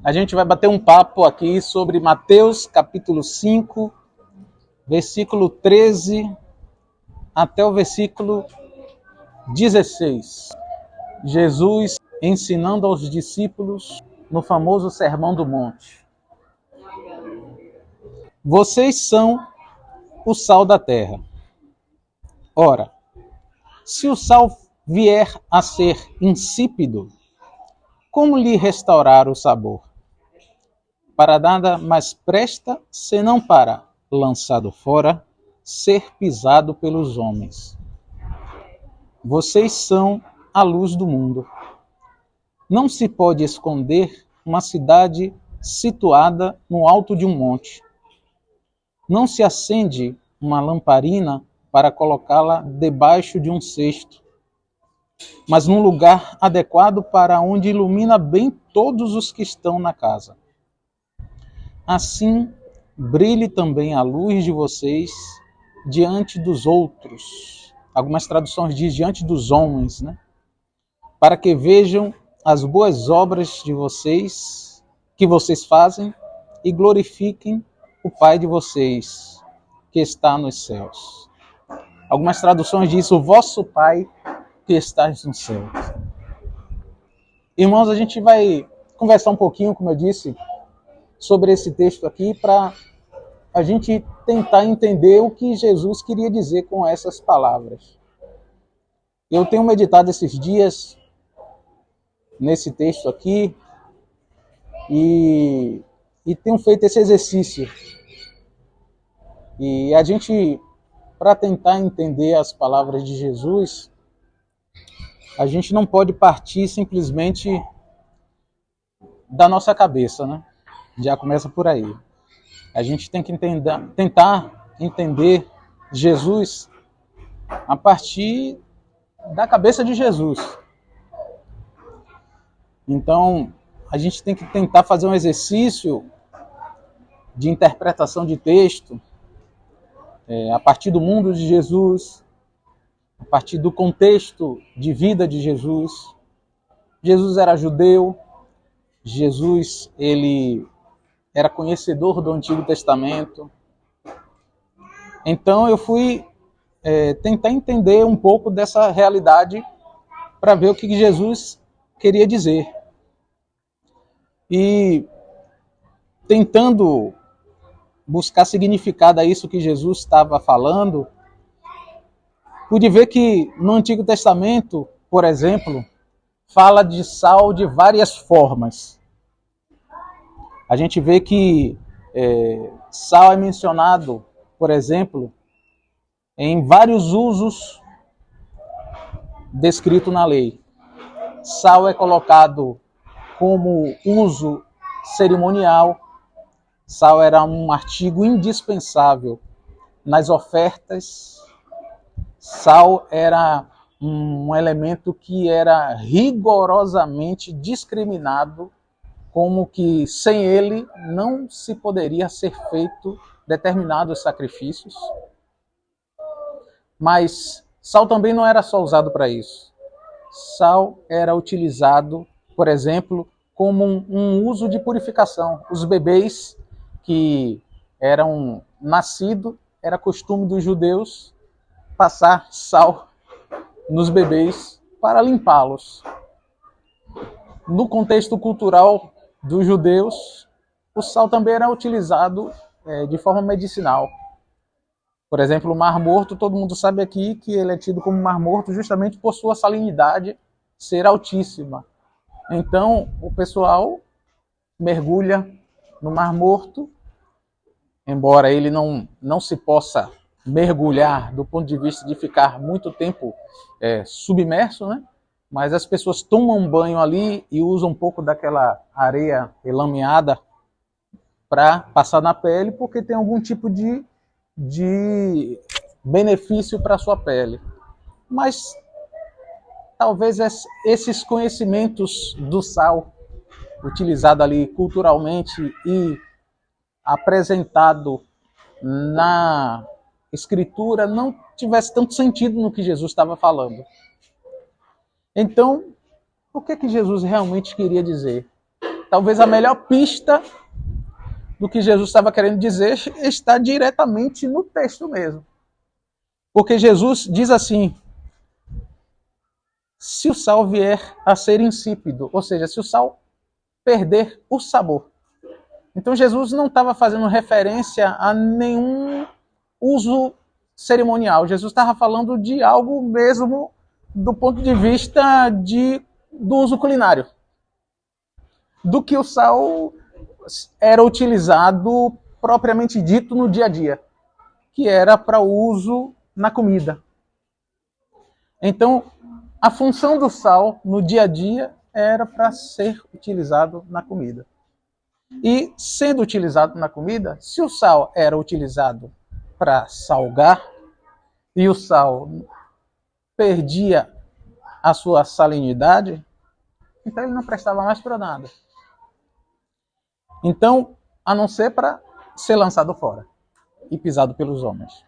A gente vai bater um papo aqui sobre Mateus capítulo 5, versículo 13 até o versículo 16. Jesus ensinando aos discípulos no famoso Sermão do Monte. Vocês são o sal da terra. Ora, se o sal vier a ser insípido, como lhe restaurar o sabor? Para nada mais presta, senão para, lançado fora, ser pisado pelos homens. Vocês são a luz do mundo. Não se pode esconder uma cidade situada no alto de um monte. Não se acende uma lamparina para colocá-la debaixo de um cesto, mas num lugar adequado para onde ilumina bem todos os que estão na casa. Assim, brilhe também a luz de vocês diante dos outros. Algumas traduções dizem diante dos homens, né? Para que vejam as boas obras de vocês, que vocês fazem, e glorifiquem o Pai de vocês, que está nos céus. Algumas traduções dizem o vosso Pai que está nos céus. Irmãos, a gente vai conversar um pouquinho, como eu disse, sobre esse texto aqui, para a gente tentar entender o que Jesus queria dizer com essas palavras. Eu tenho meditado esses dias nesse texto aqui e tenho feito esse exercício. E a gente, para tentar entender as palavras de Jesus, a gente não pode partir simplesmente da nossa cabeça, né? Já começa por aí. A gente tem que tentar entender Jesus a partir da cabeça de Jesus. Então, a gente tem que tentar fazer um exercício de interpretação de texto a partir do mundo de Jesus, a partir do contexto de vida de Jesus. Jesus era judeu, Jesus ele era conhecedor do Antigo Testamento. Então eu fui tentar entender um pouco dessa realidade para ver o que Jesus queria dizer. E tentando buscar significado a isso que Jesus estava falando, pude ver que no Antigo Testamento, por exemplo, fala de sal de várias formas. A gente vê que sal é mencionado, por exemplo, em vários usos descritos na lei. Sal é colocado como uso cerimonial. Sal era um artigo indispensável nas ofertas. Sal era um elemento que era rigorosamente discriminado, como que sem ele não se poderia ser feito determinados sacrifícios. Mas sal também não era só usado para isso. Sal era utilizado, por exemplo, como um uso de purificação. Os bebês que eram nascidos, era costume dos judeus passar sal nos bebês para limpá-los. No contexto cultural dos judeus, o sal também era utilizado de forma medicinal. Por exemplo, o Mar Morto, todo mundo sabe aqui que ele é tido como Mar Morto justamente por sua salinidade ser altíssima. Então, o pessoal mergulha no Mar Morto, embora ele não se possa mergulhar do ponto de vista de ficar muito tempo submerso, né? Mas as pessoas tomam banho ali e usam um pouco daquela areia relameada para passar na pele, porque tem algum tipo de benefício para a sua pele. Mas talvez esses conhecimentos do sal, utilizado ali culturalmente e apresentado na Escritura, não tivesse tanto sentido no que Jesus estava falando. Então, o que Jesus realmente queria dizer? talvez a melhor pista do que Jesus estava querendo dizer está diretamente no texto mesmo. Porque Jesus diz assim: se o sal vier a ser insípido, ou seja, se o sal perder o sabor. Então Jesus não estava fazendo referência a nenhum uso cerimonial. Jesus estava falando de algo mesmo do ponto de vista do uso culinário. Do que o sal era utilizado propriamente dito no dia a dia, que era para uso na comida. Então, a função do sal no dia a dia era para ser utilizado na comida. E, sendo utilizado na comida, se o sal era utilizado para salgar e o sal perdia a sua salinidade, então ele não prestava mais para nada. Então, a não ser para ser lançado fora e pisado pelos homens.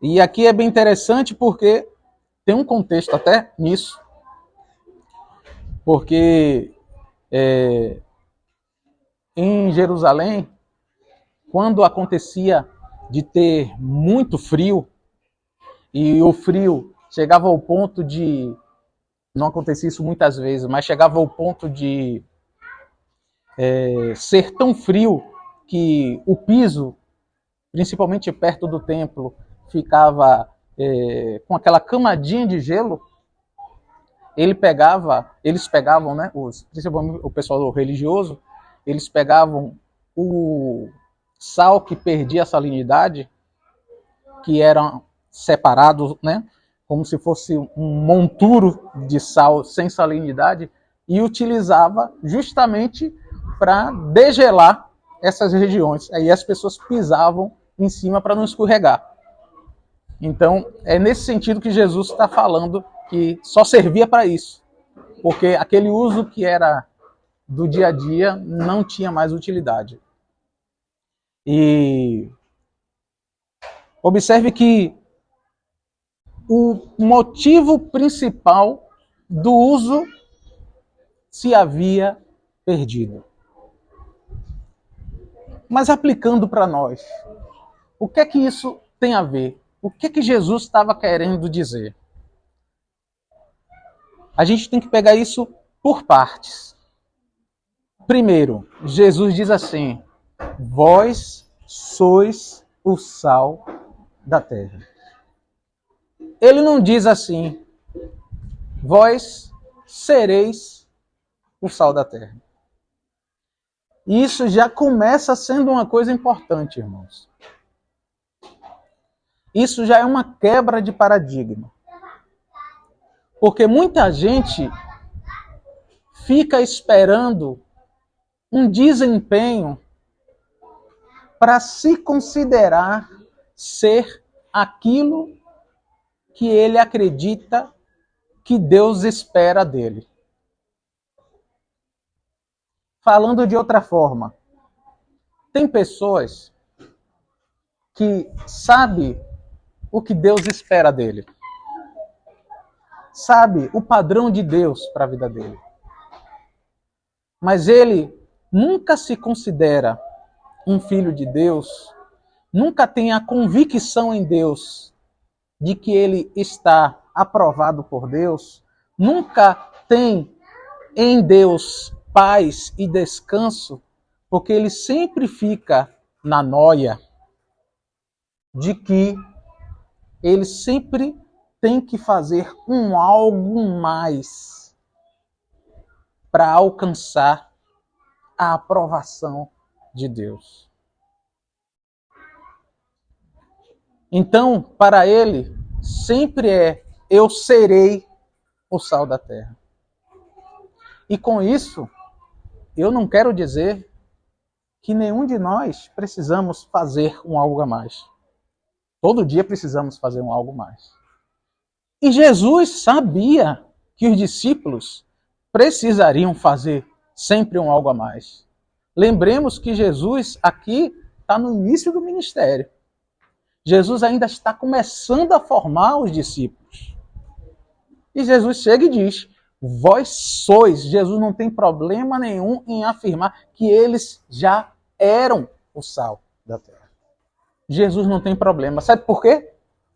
E aqui é bem interessante porque tem um contexto até nisso, porque em Jerusalém, quando acontecia de ter muito frio, e o frio chegava ao ponto de, não acontecia isso muitas vezes, mas chegava ao ponto de ser tão frio que o piso, principalmente perto do templo, ficava com aquela camadinha de gelo. Eles pegavam, né, principalmente o pessoal religioso, eles pegavam o sal que perdia a salinidade, que eram separados, né, como se fosse um monturo de sal sem salinidade, e utilizava justamente para degelar essas regiões. Aí as pessoas pisavam em cima para não escorregar. Então, é nesse sentido que Jesus está falando que só servia para isso, porque aquele uso que era do dia a dia não tinha mais utilidade. E observe que o motivo principal do uso se havia perdido. Mas aplicando para nós, o que é que isso tem a ver? O que é que Jesus estava querendo dizer? A gente tem que pegar isso por partes. Primeiro, Jesus diz assim: vós sois o sal da terra. Ele não diz assim: vós sereis o sal da terra. Isso já começa sendo uma coisa importante, irmãos. Isso já é uma quebra de paradigma. Porque muita gente fica esperando um desempenho para se considerar ser aquilo que ele acredita que Deus espera dele. Falando de outra forma, tem pessoas que sabem o que Deus espera dele. Sabe o padrão de Deus para a vida dele. Mas ele nunca se considera um filho de Deus, nunca tem a convicção em Deus de que ele está aprovado por Deus, nunca tem em Deus paz e descanso, porque ele sempre fica na noia de que ele sempre tem que fazer algo mais para alcançar a aprovação de Deus. Então, para ele, sempre eu serei o sal da terra. E com isso, eu não quero dizer que nenhum de nós precisamos fazer algo a mais. Todo dia precisamos fazer algo a mais. E Jesus sabia que os discípulos precisariam fazer sempre algo a mais. Lembremos que Jesus aqui está no início do ministério. Jesus ainda está começando a formar os discípulos. E Jesus chega e diz: Vós sois. Jesus não tem problema nenhum em afirmar que eles já eram o sal da terra. Jesus não tem problema. Sabe por quê?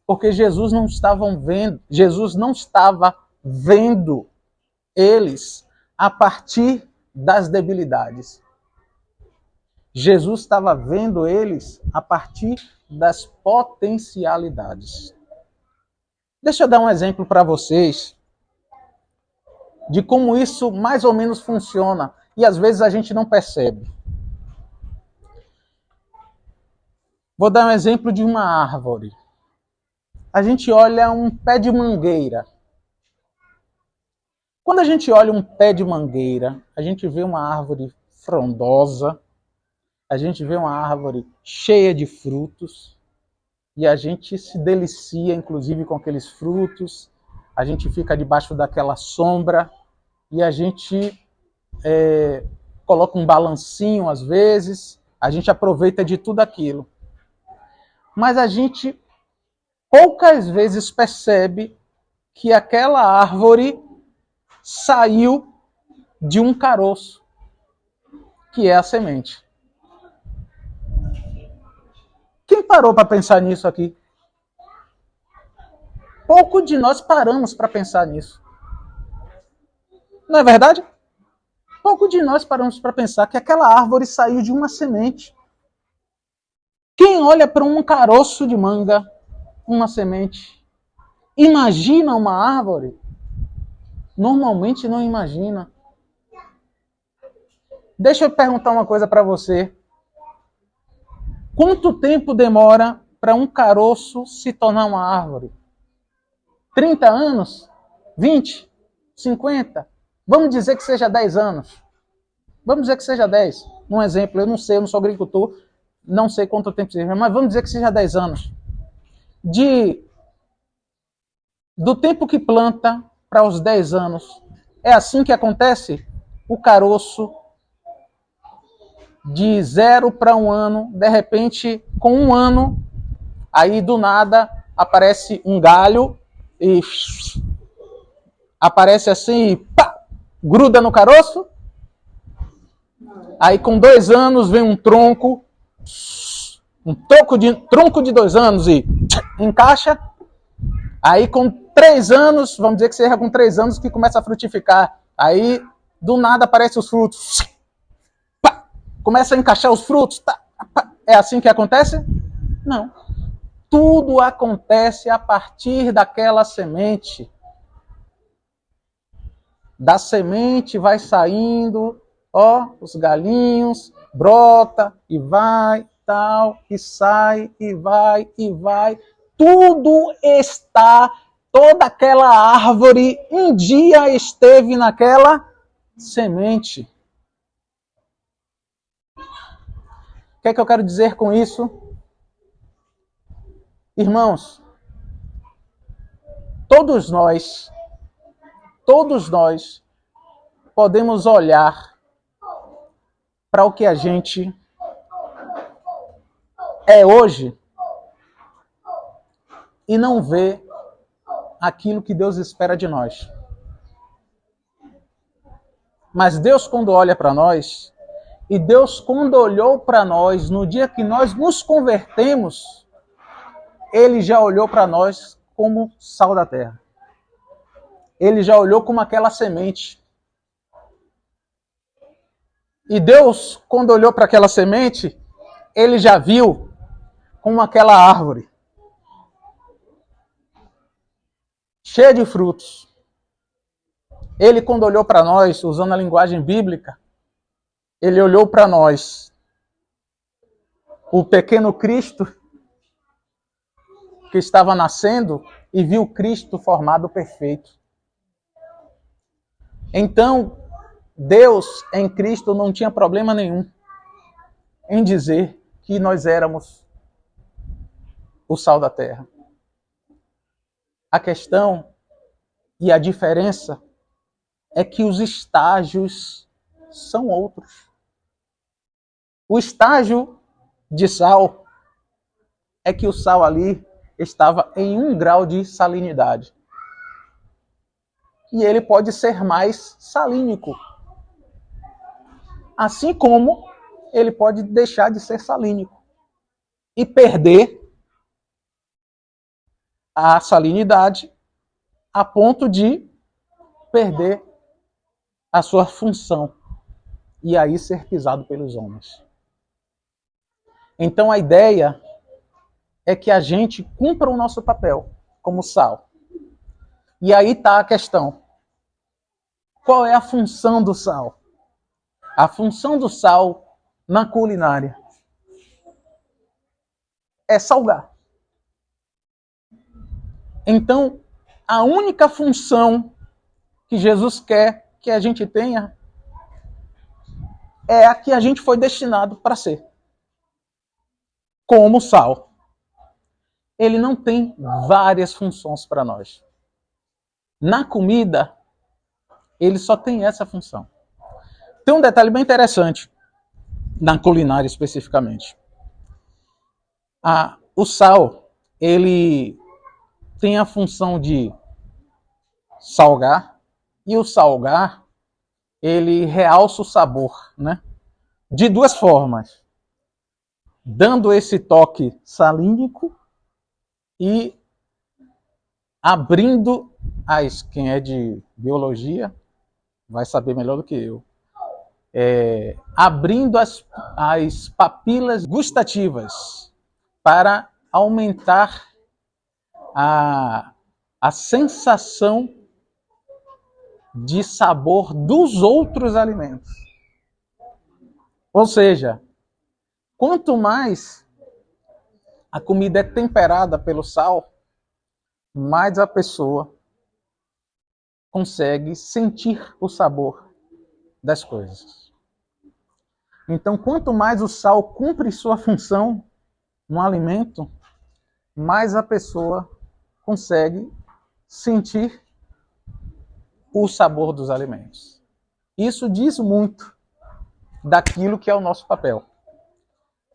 Porque Jesus não estava vendo eles a partir das debilidades. Jesus estava vendo eles a partir das potencialidades. Deixa eu dar um exemplo para vocês de como isso mais ou menos funciona e às vezes a gente não percebe. Vou dar um exemplo de uma árvore. A gente olha um pé de mangueira. Quando a gente olha um pé de mangueira, a gente vê uma árvore frondosa, a gente vê uma árvore cheia de frutos e a gente se delicia, inclusive, com aqueles frutos. A gente fica debaixo daquela sombra e a gente coloca um balancinho às vezes, a gente aproveita de tudo aquilo. Mas a gente poucas vezes percebe que aquela árvore saiu de um caroço, que é a semente. Quem parou para pensar nisso aqui? Pouco de nós paramos para pensar nisso. Não é verdade? Pouco de nós paramos para pensar que aquela árvore saiu de uma semente. Quem olha para um caroço de manga, uma semente, imagina uma árvore? Normalmente não imagina. Deixa eu perguntar uma coisa para você. Quanto tempo demora para um caroço se tornar uma árvore? 30 anos? 20? 50? Vamos dizer que seja 10 anos. Vamos dizer que seja 10. Um exemplo, eu não sei, eu não sou agricultor, não sei quanto tempo seja, mas vamos dizer que seja 10 anos. Do tempo que planta para os 10 anos, é assim que acontece? O caroço de 0 para 1 ano, de repente, com 1 ano, aí do nada aparece um galho e aparece assim e pá, gruda no caroço. Aí com 2 anos vem um tronco, tronco de 2 anos e encaixa. Aí com 3 anos, vamos dizer que seja com 3 anos que começa a frutificar. Aí do nada aparecem os frutos. Pá, começa a encaixar os frutos. Tá, pá. É assim que acontece? Não. Tudo acontece a partir daquela semente. Da semente vai saindo, os galinhos, brota e vai, tal, e sai, e vai, e vai. Tudo está, toda aquela árvore um dia esteve naquela semente. O que é que eu quero dizer com isso? Irmãos, todos nós podemos olhar para o que a gente é hoje e não ver aquilo que Deus espera de nós. Mas Deus, quando olha para nós, e Deus, quando olhou para nós no dia que nós nos convertemos, Ele já olhou para nós como sal da terra. Ele já olhou como aquela semente. E Deus, quando olhou para aquela semente, Ele já viu como aquela árvore, cheia de frutos. Ele, quando olhou para nós, usando a linguagem bíblica, Ele olhou para nós, o pequeno Cristo que estava nascendo, e viu Cristo formado perfeito. Então, Deus em Cristo não tinha problema nenhum em dizer que nós éramos o sal da terra. A questão e a diferença é que os estágios são outros. O estágio de sal é que o sal ali estava em 1 grau de salinidade. e ele pode ser mais salínico. Assim como ele pode deixar de ser salínico e perder a salinidade a ponto de perder a sua função e aí ser pisado pelos homens. Então a ideia é que a gente cumpra o nosso papel como sal. E aí está a questão. Qual é a função do sal? A função do sal na culinária é salgar. Então, a única função que Jesus quer que a gente tenha é a que a gente foi destinado para ser. Como sal. Ele não tem várias funções para nós. Na comida, ele só tem essa função. Tem um detalhe bem interessante, na culinária especificamente. O sal, ele tem a função de salgar, e o salgar, ele realça o sabor, né? De duas formas. Dando esse toque salínico e abrindo quem é de biologia vai saber melhor do que eu. Abrindo as papilas gustativas para aumentar a sensação de sabor dos outros alimentos. Ou seja, quanto mais a comida é temperada pelo sal, mais a pessoa consegue sentir o sabor das coisas. Então, quanto mais o sal cumpre sua função no alimento, mais a pessoa consegue sentir o sabor dos alimentos. Isso diz muito daquilo que é o nosso papel.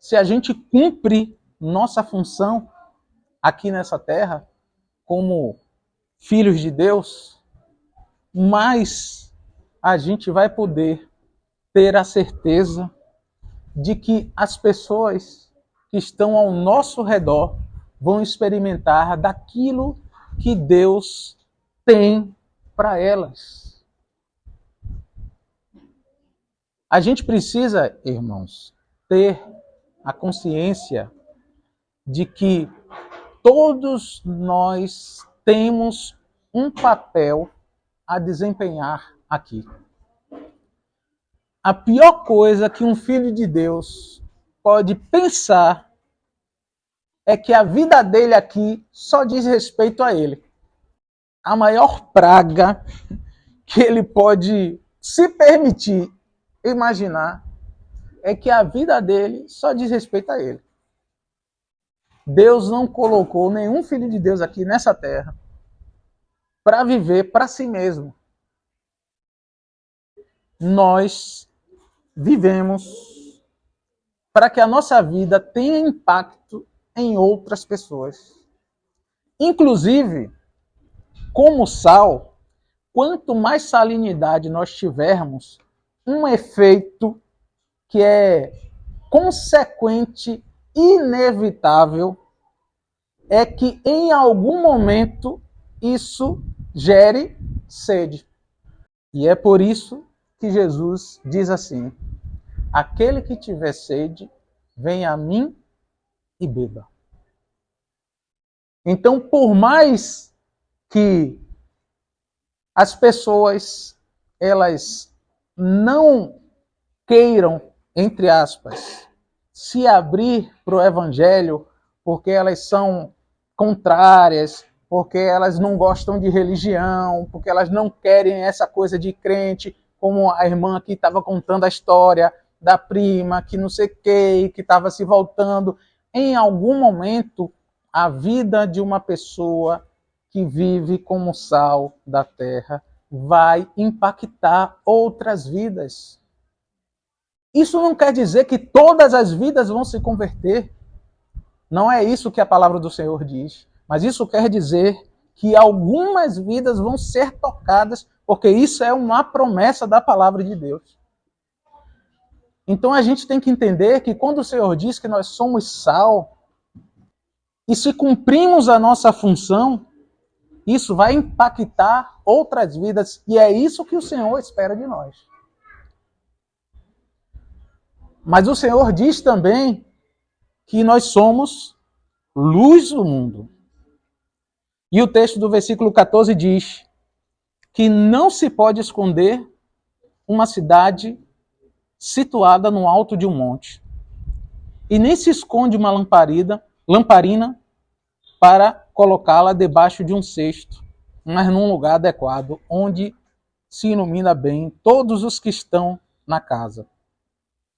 Se a gente cumpre nossa função aqui nessa terra, como filhos de Deus, mais a gente vai poder ter a certeza de que as pessoas que estão ao nosso redor vão experimentar daquilo que Deus tem para elas. A gente precisa, irmãos, ter a consciência de que todos nós temos um papel a desempenhar aqui. A pior coisa que um filho de Deus pode pensar é que a vida dele aqui só diz respeito a ele. A maior praga que ele pode se permitir imaginar é que a vida dele só diz respeito a ele. Deus não colocou nenhum filho de Deus aqui nessa terra para viver para si mesmo. Nós vivemos para que a nossa vida tenha impacto em outras pessoas. Inclusive, como sal, quanto mais salinidade nós tivermos, um efeito que é consequente, inevitável, é que em algum momento isso gere sede. E é por isso que Jesus diz assim: aquele que tiver sede, venha a mim e beba. Então, por mais que as pessoas elas não queiram, entre aspas, se abrir para o evangelho, porque elas são contrárias, porque elas não gostam de religião, porque elas não querem essa coisa de crente, como a irmã aqui estava contando a história da prima, que não sei o que estava se voltando. Em algum momento, a vida de uma pessoa que vive como sal da terra vai impactar outras vidas. Isso não quer dizer que todas as vidas vão se converter. Não é isso que a palavra do Senhor diz. Mas isso quer dizer que algumas vidas vão ser tocadas, porque isso é uma promessa da palavra de Deus. Então a gente tem que entender que quando o Senhor diz que nós somos sal, e se cumprimos a nossa função, isso vai impactar outras vidas, e é isso que o Senhor espera de nós. Mas o Senhor diz também que nós somos luz do mundo. E o texto do versículo 14 diz que não se pode esconder uma cidade situada no alto de um monte. E nem se esconde uma lamparina para colocá-la debaixo de um cesto, mas num lugar adequado, onde se ilumina bem todos os que estão na casa.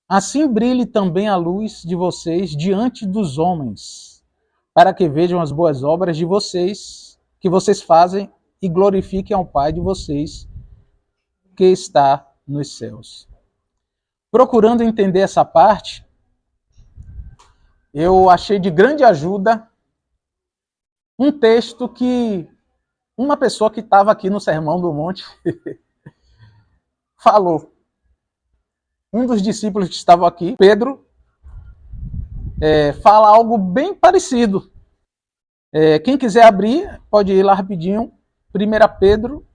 Assim brilhe também a luz de vocês diante dos homens, para que vejam as boas obras de vocês, que vocês fazem, e glorifiquem ao Pai de vocês, que está nos céus. Procurando entender essa parte, eu achei de grande ajuda um texto que uma pessoa que estava aqui no Sermão do Monte falou. Um dos discípulos que estavam aqui, Pedro, fala algo bem parecido. Quem quiser abrir, pode ir lá rapidinho. 1 Pedro,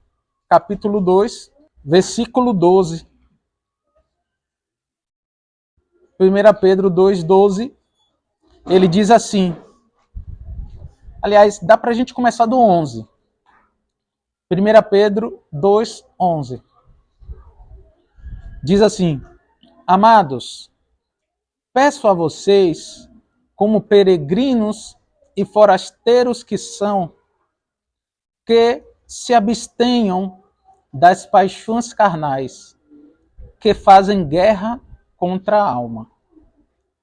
capítulo 2, versículo 12. 1 Pedro 2, 12. Ele diz assim. Aliás, dá para a gente começar do 11. 1 Pedro 2, 11. Diz assim: Amados, peço a vocês, como peregrinos e forasteiros que são, que se abstenham das paixões carnais, que fazem guerra contra a alma.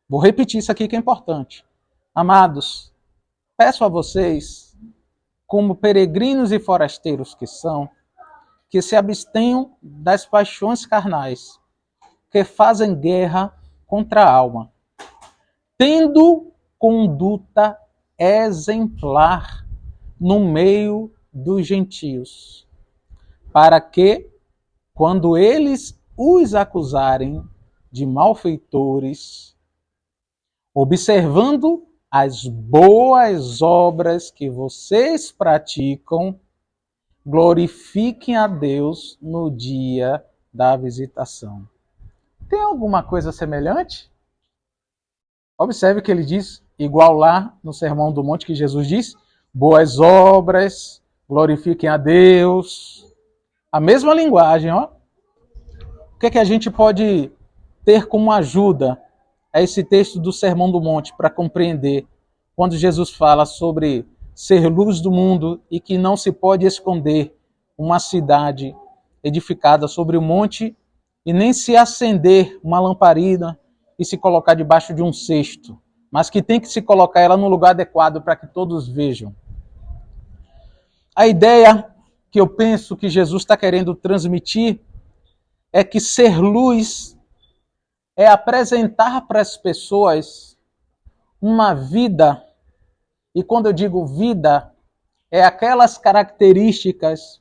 Vou repetir isso aqui que é importante. Amados, peço a vocês, como peregrinos e forasteiros que são, que se abstenham das paixões carnais, que fazem guerra contra a alma, tendo conduta exemplar no meio dos gentios, para que, quando eles os acusarem de malfeitores, observando as boas obras que vocês praticam, glorifiquem a Deus no dia da visitação. Tem alguma coisa semelhante? Observe que ele diz, igual lá no Sermão do Monte que Jesus diz, boas obras, glorifiquem a Deus. A mesma linguagem, ó. O que é que a gente pode ter como ajuda a esse texto do Sermão do Monte para compreender quando Jesus fala sobre ser luz do mundo e que não se pode esconder uma cidade edificada sobre o monte e nem se acender uma lamparina e se colocar debaixo de um cesto, mas que tem que se colocar ela no lugar adequado para que todos vejam. A ideia que eu penso que Jesus está querendo transmitir é que ser luz é apresentar para as pessoas uma vida, e quando eu digo vida, é aquelas características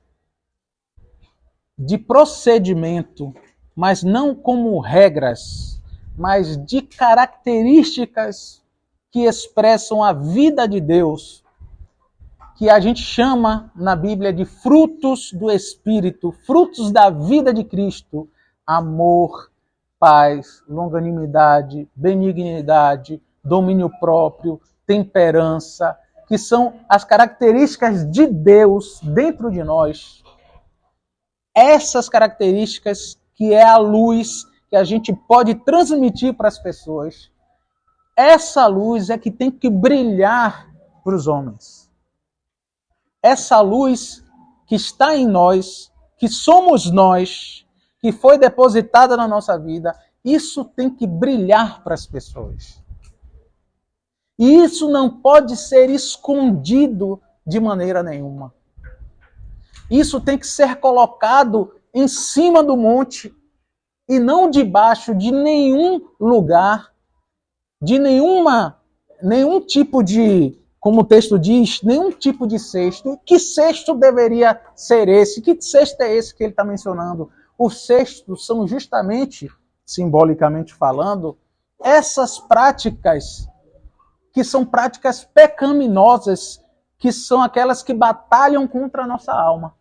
de procedimento, mas não como regras, mas de características que expressam a vida de Deus, que a gente chama na Bíblia de frutos do Espírito, frutos da vida de Cristo, amor, paz, longanimidade, benignidade, domínio próprio, temperança, que são as características de Deus dentro de nós. Essas características que é a luz que a gente pode transmitir para as pessoas. Essa luz é que tem que brilhar para os homens. Essa luz que está em nós, que somos nós, que foi depositada na nossa vida, isso tem que brilhar para as pessoas. E isso não pode ser escondido de maneira nenhuma. Isso tem que ser colocado em cima do monte e não debaixo de nenhum lugar, de nenhum tipo de como o texto diz, nenhum tipo de cesto. Que cesto deveria ser esse? Que cesto é esse que ele está mencionando? Os cestos são justamente, simbolicamente falando, essas práticas que são práticas pecaminosas, que são aquelas que batalham contra a nossa alma.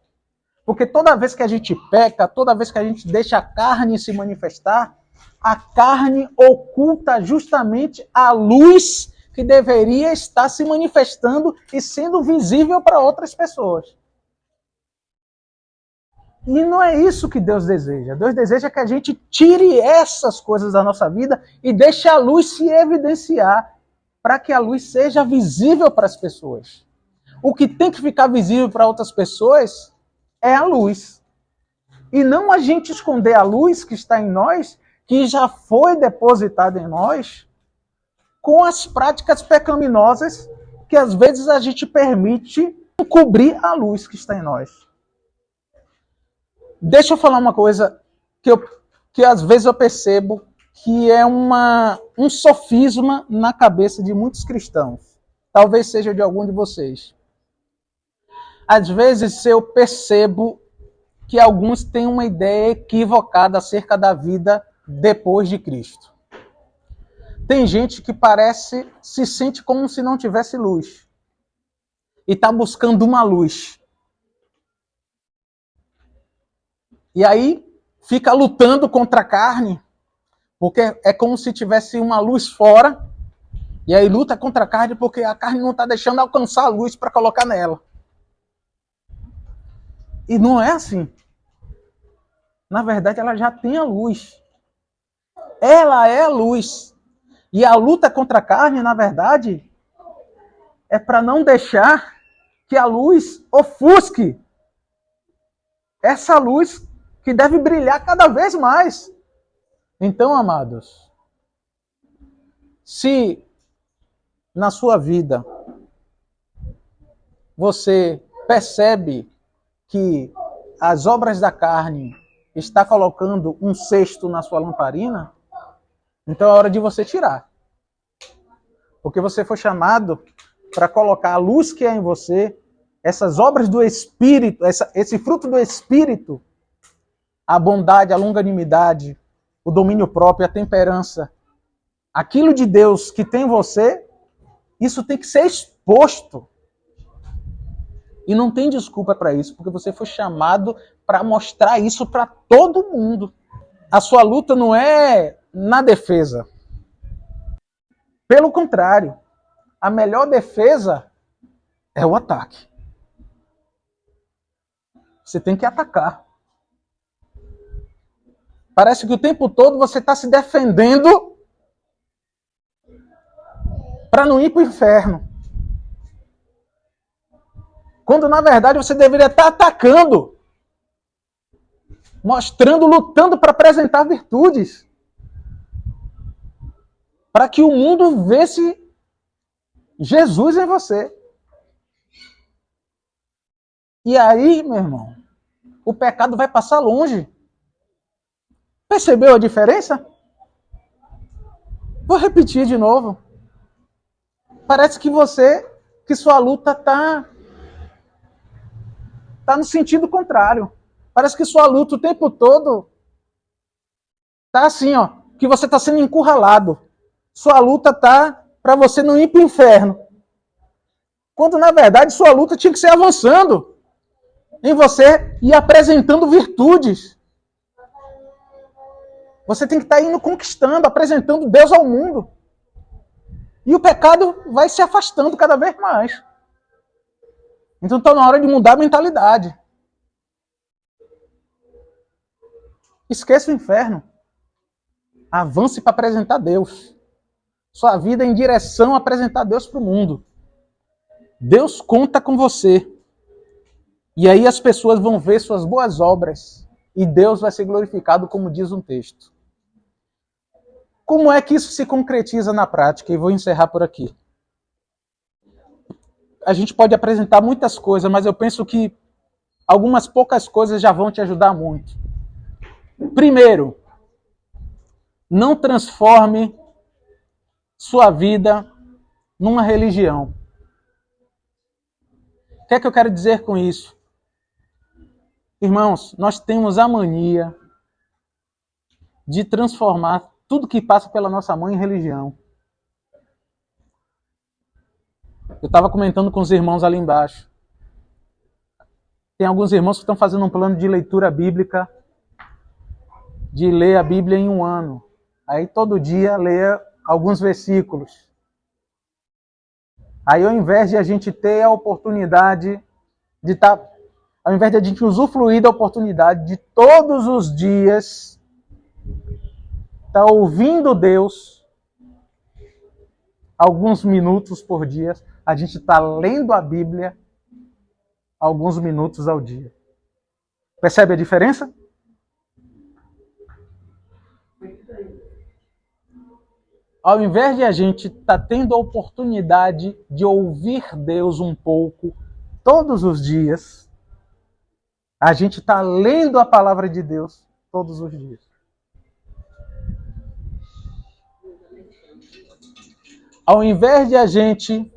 Porque toda vez que a gente peca, toda vez que a gente deixa a carne se manifestar, a carne oculta justamente a luz que deveria estar se manifestando e sendo visível para outras pessoas. E não é isso que Deus deseja. Deus deseja que a gente tire essas coisas da nossa vida e deixe a luz se evidenciar, para que a luz seja visível para as pessoas. O que tem que ficar visível para outras pessoas é a luz. E não a gente esconder a luz que está em nós, que já foi depositada em nós, com as práticas pecaminosas que às vezes a gente permite encobrir a luz que está em nós. Deixa eu falar uma coisa que às vezes eu percebo que é um sofisma na cabeça de muitos cristãos. Talvez seja de algum de vocês. Às vezes eu percebo que alguns têm uma ideia equivocada acerca da vida depois de Cristo. Tem gente que se sente como se não tivesse luz. E está buscando uma luz. E aí fica lutando contra a carne, porque é como se tivesse uma luz fora, e aí luta contra a carne porque a carne não está deixando alcançar a luz para colocar nela. E não é assim. Na verdade, ela já tem a luz. Ela é a luz. E a luta contra a carne, na verdade, é para não deixar que a luz ofusque essa luz que deve brilhar cada vez mais. Então, amados, se na sua vida você percebe que as obras da carne está colocando um cesto na sua lamparina, então é hora de você tirar. Porque você foi chamado para colocar a luz que é em você, essas obras do Espírito, esse fruto do Espírito, a bondade, a longanimidade, o domínio próprio, a temperança, aquilo de Deus que tem em você, isso tem que ser exposto. E não tem desculpa para isso, porque você foi chamado para mostrar isso para todo mundo. A sua luta não é na defesa. Pelo contrário, a melhor defesa é o ataque. Você tem que atacar. Parece que o tempo todo você está se defendendo para não ir para o inferno. Quando na verdade você deveria estar atacando, mostrando, lutando para apresentar virtudes. Para que o mundo vesse Jesus em você. E aí, meu irmão, o pecado vai passar longe. Percebeu a diferença? Vou repetir de novo. Parece que sua luta está no sentido contrário. Parece que sua luta o tempo todo está assim, ó, que você está sendo encurralado. Sua luta está para você não ir para o inferno. Quando, na verdade, sua luta tinha que ser avançando em você e apresentando virtudes. Você tem que estar indo conquistando, apresentando Deus ao mundo. E o pecado vai se afastando cada vez mais. Então está na hora de mudar a mentalidade. Esqueça o inferno. Avance para apresentar Deus. Sua vida é em direção a apresentar Deus para o mundo. Deus conta com você. E aí as pessoas vão ver suas boas obras. E Deus vai ser glorificado, como diz um texto. Como é que isso se concretiza na prática? E vou encerrar por aqui. A gente pode apresentar muitas coisas, mas eu penso que algumas poucas coisas já vão te ajudar muito. Primeiro, não transforme sua vida numa religião. que é que eu quero dizer com isso? Irmãos, nós temos a mania de transformar tudo que passa pela nossa mão em religião. Eu estava comentando com os irmãos ali embaixo. Tem alguns irmãos que estão fazendo um plano de leitura bíblica, de ler a Bíblia em um ano. Aí todo dia lê alguns versículos. Aí ao invés de a gente ter a oportunidade de estar... Ao invés de a gente usufruir da oportunidade de todos os dias estar ouvindo Deus, alguns minutos por dia, a gente está lendo a Bíblia alguns minutos ao dia. Percebe a diferença? Ao invés de a gente estar tendo a oportunidade de ouvir Deus um pouco todos os dias, a gente está lendo a palavra de Deus todos os dias. Ao invés de a gente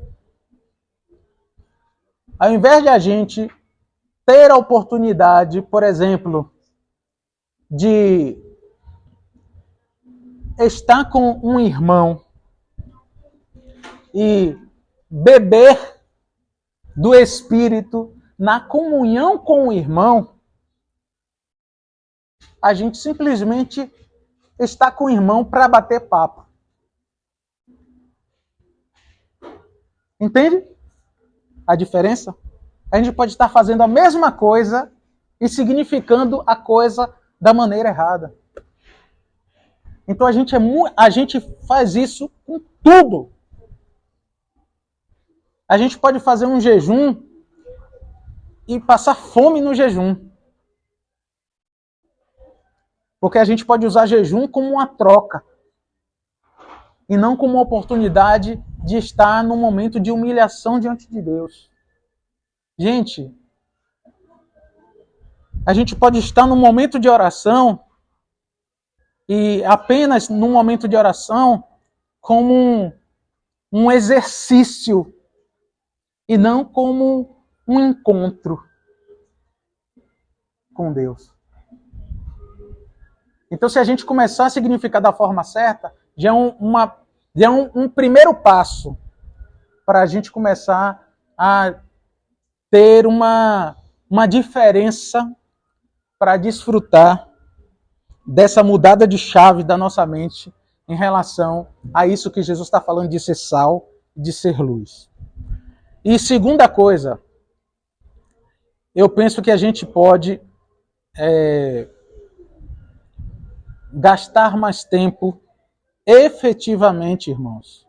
ter a oportunidade, por exemplo, de estar com um irmão e beber do Espírito na comunhão com o irmão, a gente simplesmente está com o irmão para bater papo. Entende a diferença? A gente pode estar fazendo a mesma coisa e significando a coisa da maneira errada. Então a gente faz isso com tudo. A gente pode fazer um jejum e passar fome no jejum. Porque a gente pode usar jejum como uma troca. E não como uma oportunidade de estar num momento de humilhação diante de Deus. Gente, a gente pode estar num momento de oração e apenas num momento de oração como um exercício e não como um encontro com Deus. Então, se a gente começar a significar da forma certa, já é um primeiro passo para a gente começar a ter uma diferença para desfrutar dessa mudada de chave da nossa mente em relação a isso que Jesus está falando de ser sal, de ser luz. E segunda coisa, eu penso que a gente pode gastar mais tempo efetivamente, irmãos,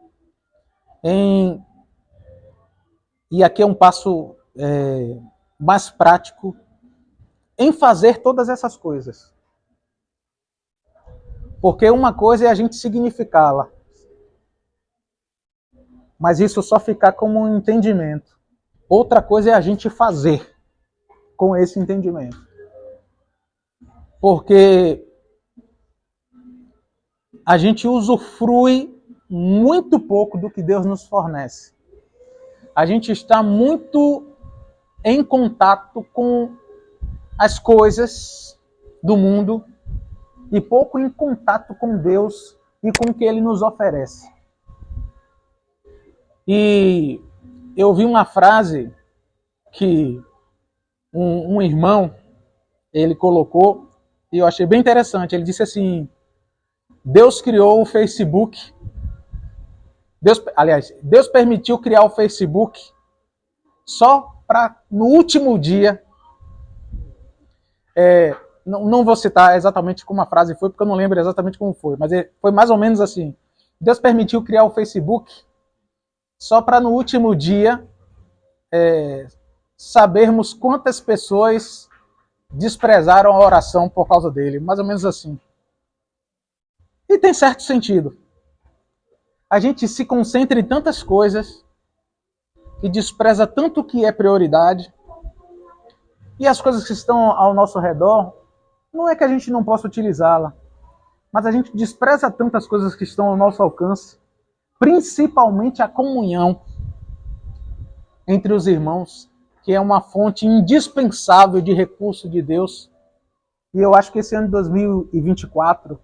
e aqui é um passo mais prático, em fazer todas essas coisas. Porque uma coisa é a gente significá-la, mas isso só ficar como um entendimento. Outra coisa é a gente fazer com esse entendimento. Porque a gente usufrui muito pouco do que Deus nos fornece. A gente está muito em contato com as coisas do mundo e pouco em contato com Deus e com o que Ele nos oferece. E eu vi uma frase que um irmão, ele colocou, e eu achei bem interessante. Ele disse assim: Deus criou o Facebook. Deus permitiu criar o Facebook só para, no último dia, não vou citar exatamente como a frase foi, porque eu não lembro exatamente como foi, mas foi mais ou menos assim. Deus permitiu criar o Facebook só para, no último dia, sabermos quantas pessoas desprezaram a oração por causa dele. Mais ou menos assim. E tem certo sentido. A gente se concentra em tantas coisas e despreza tanto o que é prioridade. E as coisas que estão ao nosso redor, não é que a gente não possa utilizá-la, mas a gente despreza tantas coisas que estão ao nosso alcance, principalmente a comunhão entre os irmãos, que é uma fonte indispensável de recurso de Deus. E eu acho que esse ano de 2024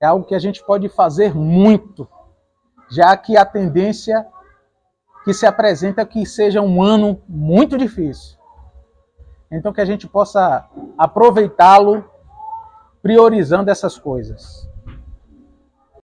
é algo que a gente pode fazer muito, já que a tendência que se apresenta é que seja um ano muito difícil. Então que a gente possa aproveitá-lo priorizando essas coisas.